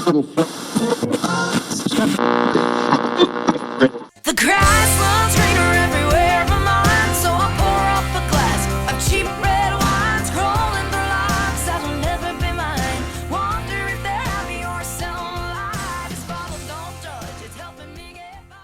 The grass looks greener everywhere but mine, so I pour off a glass of cheap red wine, scrolling through lives that'll never be mine. Wonder if they're happy or still alive. Just follow, don't judge, it's helping me get by.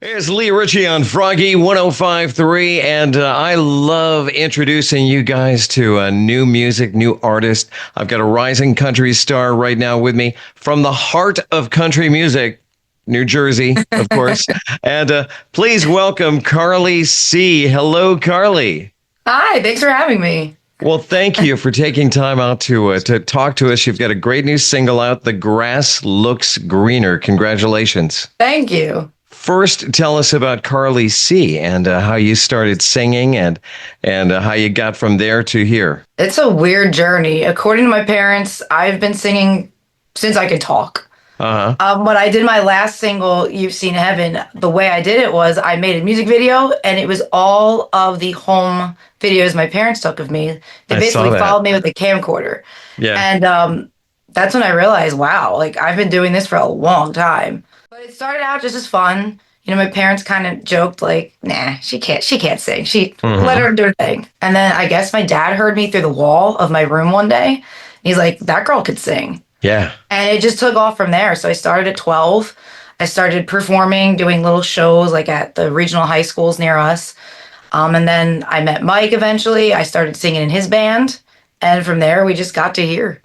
Here's Richey on Froggy 105.3, and I love introducing you guys to new music, new artist. I've got a rising country star right now with me from the heart of country music, New Jersey, of course. And please welcome KARLY C. Hello, KARLY. Hi, thanks for having me. Well, thank you for taking time out to talk to us. You've got a great new single out, The Grass Looks Greener. Congratulations. Thank you. First, tell us about KARLY C. and how you started singing and how you got from there to here. It's a weird journey. According to my parents, I've been singing since I could talk. When I did my last single, You've Seen Heaven, the way I did it was I made a music video, and it was all of the home videos my parents took of me. They basically followed me with a camcorder. Yeah. And that's when I realized, wow, like I've been doing this for a long time. But it started out just as fun. You know, my parents kind of joked like, nah, she can't sing. Let her do her thing. And then I guess my dad heard me through the wall of my room one day. He's like, that girl could sing. Yeah. And it just took off from there. So I started at 12. I started performing, doing little shows like at the regional high schools near us. And then I met Mike eventually. I started singing in his band. And from there, we just got to here.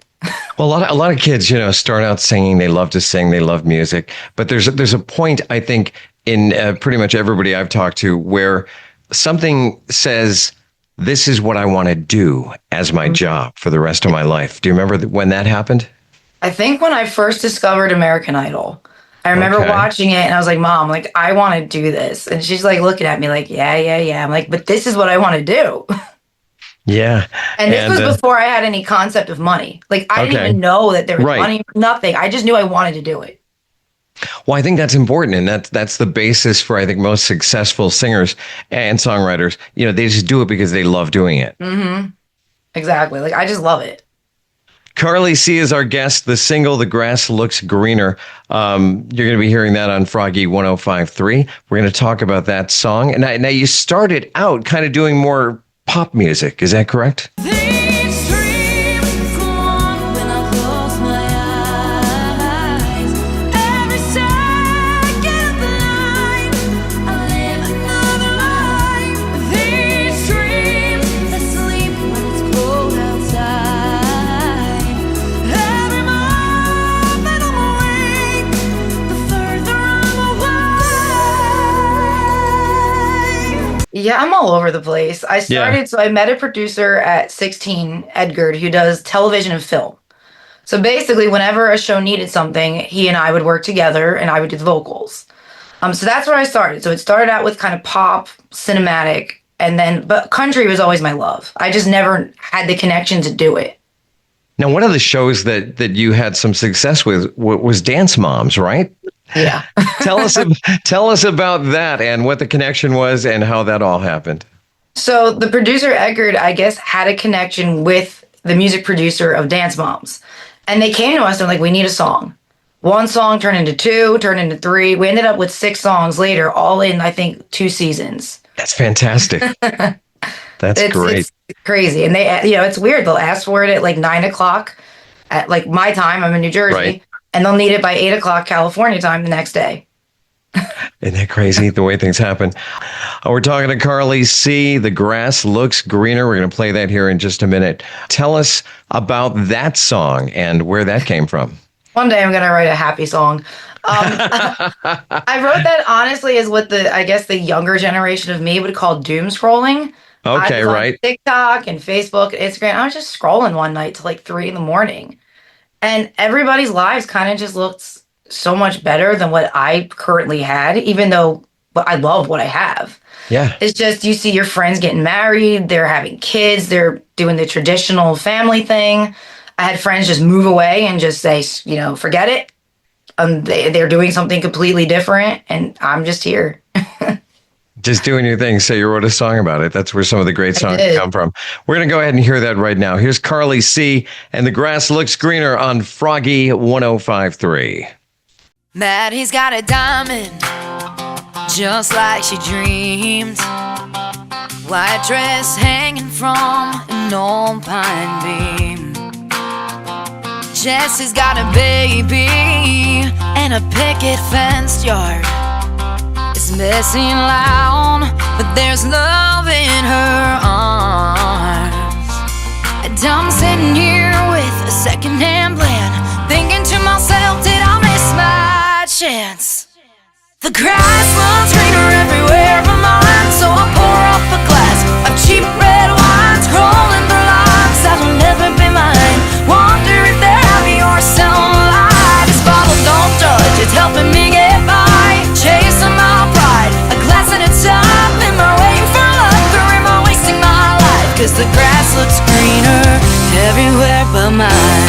Well, a lot of kids, start out singing. They love to sing. They love music. But there's a point, I think, in pretty much everybody I've talked to where something says, this is what I want to do as my job for the rest of my life. Do you remember when that happened? I think when I first discovered American Idol, I remember watching it and I was like, Mom, like, I want to do this. And she's like looking at me like, yeah. I'm like, but this is what I want to do. Yeah. And this was before I had any concept of money. Like, I didn't even know that there was money, nothing. I just knew I wanted to do it. Well, I think that's important. And that's the basis for, I think, most successful singers and songwriters. They just do it because they love doing it. Mm-hmm. Exactly. Like, I just love it. KARLY C is our guest. The single, The Grass Looks Greener. You're going to be hearing that on Froggy 105.3. We're going to talk about that song. And now you started out kind of doing more pop music. Is that correct? These dreams go on when I close my eyes. Every second of the night, I live another life. These dreams that sleep when it's cold outside. Every moment I'm awake, the further I'm away. Yeah, I'm all over the place. So I met a producer at 16, Edgar, who does television and film. So basically, whenever a show needed something, he and I would work together and I would do the vocals. So that's where I started. So it started out with kind of pop, cinematic, but country was always my love. I just never had the connection to do it. Now, one of the shows that you had some success with was Dance Moms, right? Yeah. Tell us about that and what the connection was and how that all happened. So the producer, Edgar, I guess, had a connection with the music producer of Dance Moms. And they came to us and like, we need a song. One song turned into two, turned into three. We ended up with 6 songs later, all in, I think, 2 seasons. That's fantastic. That's great. It's crazy. And they, it's weird. They'll ask for it at like 9 o'clock at like my time. I'm in New Jersey. Right. And they'll need it by 8 o'clock California time the next day. Isn't that crazy the way things happen? We're talking to KARLY C. The Grass Looks Greener. We're going to play that here in just a minute. Tell us about that song and where that came from. One day I'm going to write a happy song. I wrote that honestly as what the younger generation of me would call doom scrolling. Okay, I was right. on TikTok and Facebook and Instagram. I was just scrolling one night till like 3 a.m. And everybody's lives kind of just looked so much better than what I currently had, even though I love what I have. Yeah. It's just you see your friends getting married, they're having kids, they're doing the traditional family thing. I had friends just move away and just say, forget it. They're doing something completely different, and I'm just here. Just doing your thing. So you wrote a song about it. That's where some of the great songs did. come from. We're going to go ahead and hear that right now. Here's Carly C. and The Grass Looks Greener on Froggy 105.3. Maddie's got a diamond, just like she dreamed. White dress hanging from an old pine beam. Jesse's got a baby and a picket fenced yard. It's messy and loud, but there's love in her arms. And I'm sitting here with a secondhand plan, thinking to myself, did I miss my chance? The grass looks greener everywhere but mine, so I pour up a glass of cheap red wine, scrolling through lines that'll never be mine. Wonder if they're happy or selling a lie. This bottle don't judge, it's helping me get by. Chasing my pride, a glass at a time. Am I waiting for luck or am I wasting my life? Cause the grass looks greener everywhere but mine.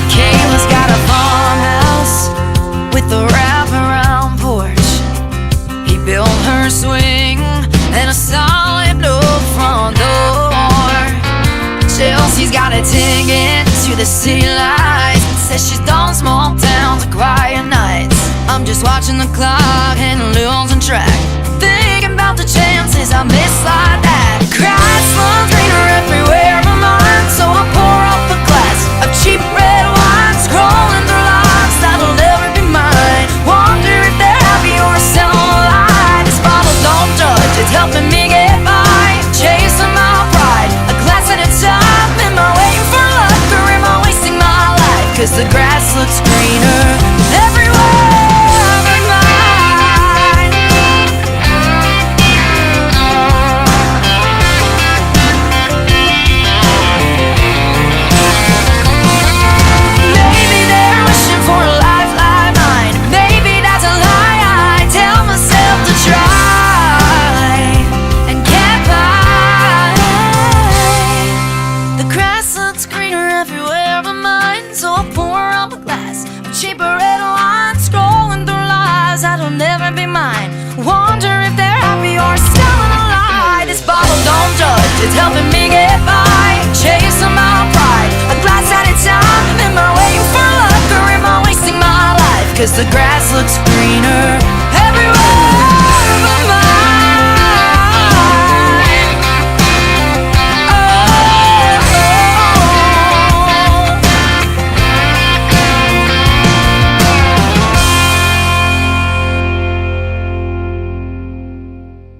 Kayla's got a farmhouse with a wraparound porch. He built her swing and a solid oak front door. Chelsea's got a ticket to the city lights. Says she's done small towns and quiet nights. I'm just watching the clock and losing track, thinking about the chances I miss like that. Grass looks greener everywhere but mine, so I pour up a glass of cheap red wine, scrolling through lines that'll never be mine. Wonder if they're happy or selling a lie. This bottle don't judge, it's helping me get by. Chasing my pride, a glass at a time. Am I waiting for luck or am I wasting my life? Cause the grass looks greener everywhere but mine. Maybe they're wishing for a life like mine. Maybe that's a lie I tell myself to try and get by. The grass looks greener everywhere but mine, so I pour up a glass of cheaper red wine, scrolling through lies that'll never be mine. Wonder if they're happy or selling a lie. This bottle don't judge, it's helping me get by. Chasing my pride, a glass at a time. Am I waiting for luck or am I wasting my life? Cause the grass looks greener everywhere but mine.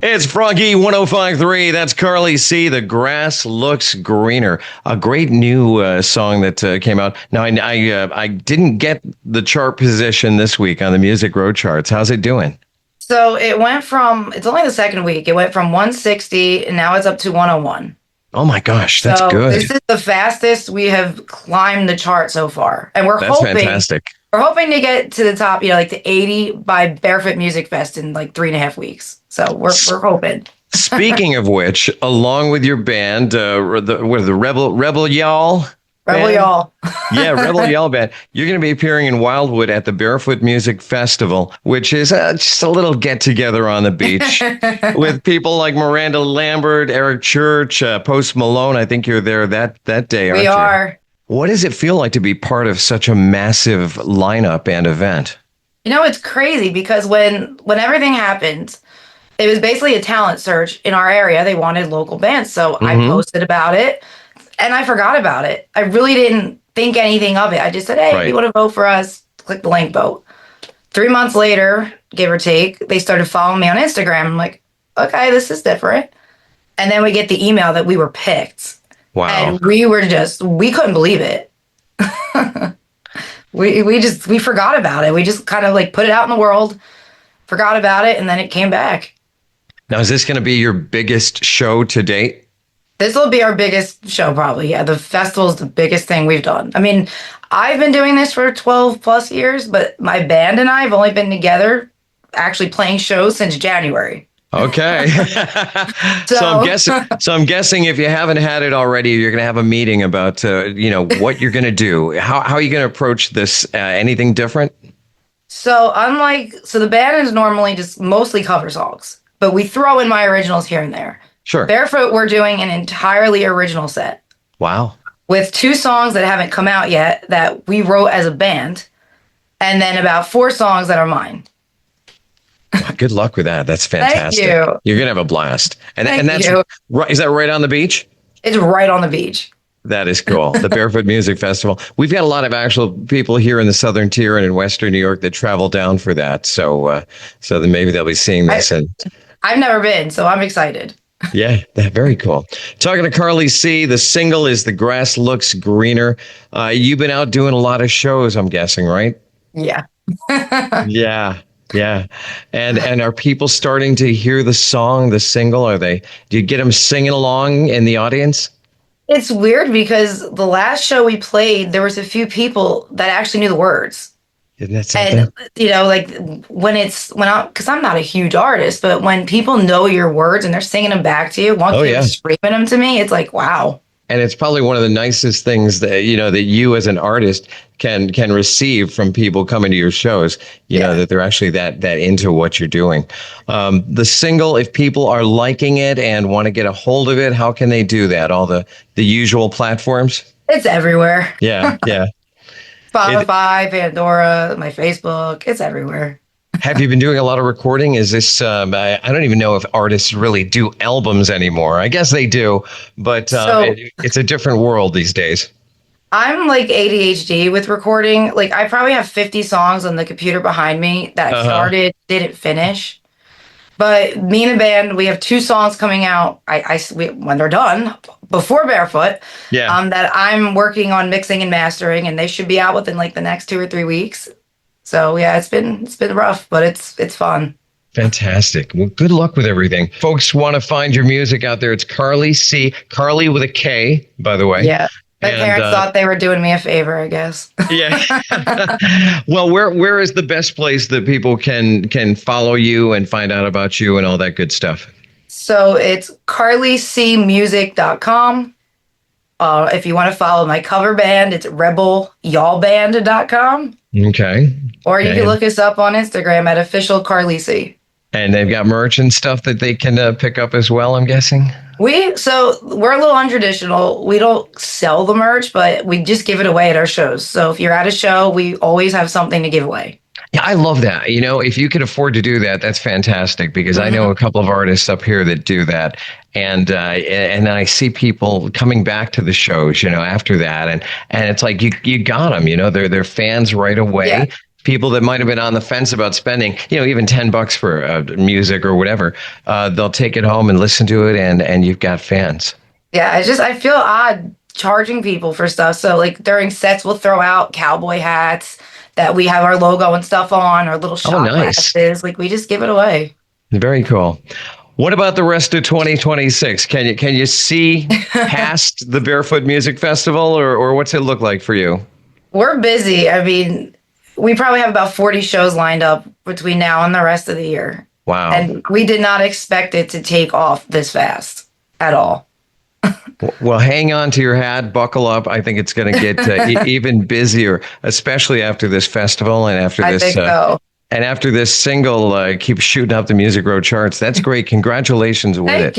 It's Froggy 105.3. That's Carly C. The Grass Looks Greener. A great new song that came out. Now, I didn't get the chart position this week on the Music Row charts. How's it doing? So it went from, it's only the second week. It went from 160 and now it's up to 101. Oh my gosh, that's So good. this is the fastest we have climbed the chart so far. And That's fantastic. we're hoping to get to the top, like the 80 by Barefoot Music Fest in like 3.5 weeks. So we're hoping. Speaking of which, along with your band, the Rebel Y'all? Rebel band? Y'all. Yeah, Rebel Y'all Band. You're going to be appearing in Wildwood at the Barefoot Music Festival, which is just a little get-together on the beach with people like Miranda Lambert, Eric Church, Post Malone. I think you're there that day, aren't you? We are. What does it feel like to be part of such a massive lineup and event? It's crazy because when everything happened, it was basically a talent search in our area. They wanted local bands. So I posted about it and I forgot about it. I really didn't think anything of it. I just said, hey, if you want to vote for us, click the link, vote. 3 months later, give or take, they started following me on Instagram. I'm like, okay, this is different. And then we get the email that we were picked. Wow. And we couldn't believe it. we forgot about it. We just kind of like put it out in the world, forgot about it, and then it came back. Now, is this going to be your biggest show to date? This will be our biggest show, probably. Yeah, the festival is the biggest thing we've done. I mean, I've been doing this for 12 plus years, but my band and I have only been together actually playing shows since January. Okay. So I'm guessing if you haven't had it already, you're going to have a meeting about, what you're going to do. How are you going to approach this? Anything different? So so the band is normally just mostly cover songs, but we throw in my originals here and there. Sure. Barefoot, we're doing an entirely original set Wow. with 2 songs that haven't come out yet that we wrote as a band, and then about 4 songs that are mine. Well, good luck with that. That's fantastic. Thank you. You're gonna have a blast. And Thank that's you. right. Is that right on the beach? It's right on the beach. That is cool. The Barefoot Music Festival. We've got a lot of actual people here in the Southern Tier and in Western New York that travel down for that. So then maybe they'll be seeing this. I've never been, so I'm excited. Yeah, very cool. Talking to Karly C, the single is "The Grass Looks Greener." You've been out doing a lot of shows, I'm guessing, right? Yeah. Yeah. And are people starting to hear the song, the single? Do you get them singing along in the audience? It's weird because the last show we played, there was a few people that actually knew the words. Isn't that something? And like because I'm not a huge artist, but when people know your words and they're singing them back to you, screaming them to me, it's like, wow. And it's probably one of the nicest things that you as an artist can receive from people coming to your shows. You know that they're actually that into what you're doing. The single, if people are liking it and want to get a hold of it, how can they do that? All the usual platforms. It's everywhere. Yeah. Spotify, Pandora, my Facebook. It's everywhere. Have you been doing a lot of recording? Is this, I don't even know if artists really do albums anymore. I guess they do, but it's a different world these days. I'm like ADHD with recording. Like I probably have 50 songs on the computer behind me that I started, didn't finish. But me and the band, we have 2 songs coming out. When they're done before Barefoot, that I'm working on mixing and mastering, and they should be out within like the next 2 or 3 weeks. So yeah, it's been rough, but it's fun. Fantastic. Well, good luck with everything. Folks want to find your music out there. It's Karly C. Karly with a K, by the way. Yeah. My parents thought they were doing me a favor, I guess. Yeah. Well, where is the best place that people can follow you and find out about you and all that good stuff? So it's karlycmusic.com. If you want to follow my cover band, it's rebelyallband.com. Okay. Or you can look us up on Instagram at official Karly C. And they've got merch and stuff that they can pick up as well, I'm guessing. We're a little untraditional. We don't sell the merch, but we just give it away at our shows. So if you're at a show, we always have something to give away. Yeah, I love that. If you can afford to do that, that's fantastic, because I know a couple of artists up here that do that. And I see people coming back to the shows, after that. And it's like, you got them, they're fans right away. Yeah. People that might have been on the fence about spending, even $10 for music or whatever, they'll take it home and listen to it, and you've got fans. Yeah, I feel odd charging people for stuff. So like during sets, we'll throw out cowboy hats that we have our logo and stuff on, or little shot glasses. Like we just give it away. Very cool. What about the rest of 2026? Can you see past the Barefoot Music Festival, or what's it look like for you? We're busy. I mean, we probably have about 40 shows lined up between now and the rest of the year. Wow. And we did not expect it to take off this fast at all. Well, hang on to your hat, buckle up. I think it's going to get even busier, especially after this festival and after this. I think so. And after this single keeps shooting up the Music Row charts. That's great. Congratulations with it.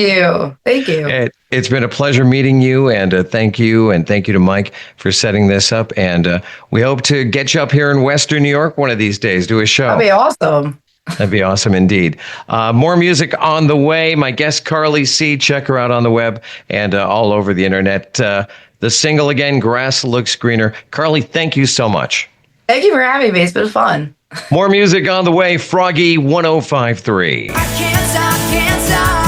Thank you. It's been a pleasure meeting you, and thank you. And thank you to Mike for setting this up. And we hope to get you up here in Western New York one of these days, do a show. That'd be awesome. That'd be awesome indeed. More music on the way. My guest, Karly C. Check her out on the web and all over the internet. The single again, Grass Looks Greener. Karly, thank you so much. Thank you for having me. It's been fun. More music on the way. Froggy 105.3. I can't stop, can't stop.